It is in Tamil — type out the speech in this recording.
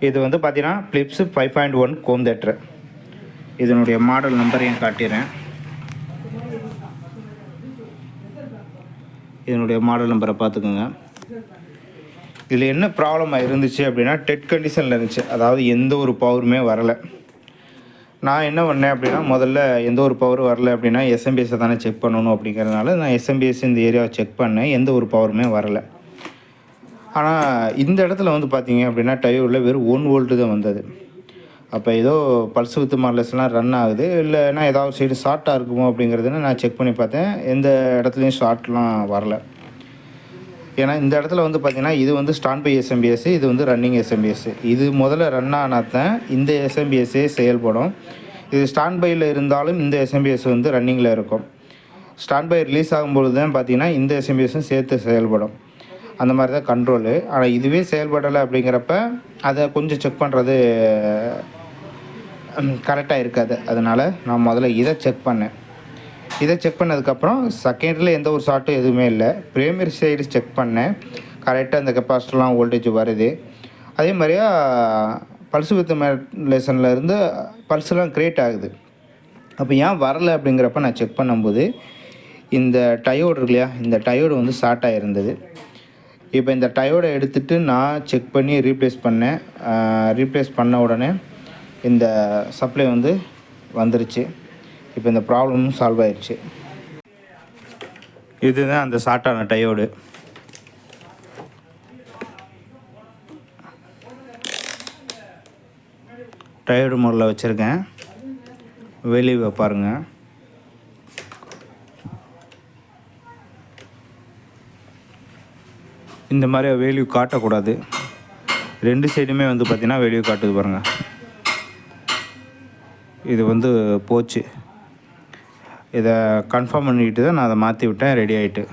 இது வந்து பார்த்தீங்கன்னா பிலிப்ஸ் 5.1 ஹோம் தியேட்டர். இதனுடைய மாடல் நம்பரையும் காட்டிடுறேன். இதனுடைய மாடல் நம்பரை பார்த்துக்கோங்க. இதில் என்ன ப்ராப்ளமாக இருந்துச்சு அப்படின்னா, டெட் கண்டிஷனில் இருந்துச்சு. அதாவது எந்த ஒரு பவருமே வரலை. நான் என்ன பண்ணேன் அப்படின்னா, முதல்ல எந்த ஒரு பவர் வரல அப்படின்னா எஸ்எம்பிஎஸ்ஸை தானே செக் பண்ணணும் அப்படிங்கிறதுனால நான் எஸ்எம்பிஎஸ் இந்த ஏரியாவை செக் பண்ணேன். எந்த ஒரு பவருமே வரலை. ஆனால் இந்த இடத்துல வந்து பார்த்தீங்க அப்படின்னா டயோடில் வெறும் 1 வோல்ட்டு தான் வந்தது. அப்போ ஏதோ பல்ஸ் வித் மார்லெஸ்லாம் ரன் ஆகுது, இல்லைன்னா ஏதாவது சைடு ஷார்ட்டாக இருக்குமோ அப்படிங்கிறதுன்னு நான் செக் பண்ணி பார்த்தேன். எந்த இடத்துலையும் ஷார்ட்லாம் வரல. ஏன்னா இந்த இடத்துல வந்து பார்த்திங்கன்னா இது வந்து ஸ்டாண்ட் பை எஸ்எம்பிஎஸ், இது வந்து ரன்னிங் எஸ்எம்பிஎஸ். இது முதல்ல ரன் ஆனால் தான் இந்த எஸ்எம்பிஎஸ்ஸே செயல்படும். இது ஸ்டாண்ட் பையில் இருந்தாலும் இந்த எஸ்எம்பிஎஸ் வந்து ரன்னிங்கில் இருக்கும். ஸ்டாண்ட் பை ரிலீஸ் ஆகும்பொழுது தான் பார்த்திங்கன்னா இந்த எஸ்எம்பிஎஸும் சேர்த்து செயல்படும். அந்த மாதிரி தான் கண்ட்ரோலு. ஆனால் இதுவே செயல்படலை அப்படிங்கிறப்ப அதை கொஞ்சம் செக் பண்ணுறது கரெக்டாக இருக்காது. அதனால் நான் முதல்ல இதை செக் பண்ணேன். இதை செக் பண்ணதுக்கப்புறம் செகண்டரியில் எந்த ஒரு ஷார்ட்டும் எதுவுமே இல்லை. பிரைமரி சைடு செக் பண்ணேன். கரெக்டாக அந்த கெப்பாசிட்டர்லாம் வோல்டேஜ் வருது. அதே மாதிரியா பல்ஸ் வித் மாடுலேஷனில் இருந்து பல்ஸ்லாம் க்ரியேட் ஆகுது. அப்போ ஏன் வரலை அப்படிங்கிறப்ப நான் செக் பண்ணும்போது இந்த டயோடு இருக்கு இல்லையா, இந்த டயோடு வந்து ஷார்ட் ஆகிருந்தது. இப்போ இந்த டயோடை எடுத்துகிட்டு நான் செக் பண்ணி ரீப்ளேஸ் பண்ணேன். ரீப்ளேஸ் பண்ண உடனே இந்த சப்ளை வந்து வந்துருச்சு. இப்போ இந்த ப்ராப்ளமும் சால்வ் ஆயிடுச்சு. இதுதான் அந்த ஷார்ட்டான டயோடு. டயோடு மோடில் வச்சுருக்கேன். வெளியே பாருங்கள். இந்த மாதிரி வேல்யூ காட்டக்கூடாது. 2 சைடுமே வந்து பார்த்திங்கன்னா வேல்யூ காட்டுது பாருங்கள். இது வந்து போச்சு. இதை கன்ஃபார்ம் பண்ணிக்கிட்டு தான் நான் அதை மாற்றி விட்டேன். ரெடி ஆகிட்டு.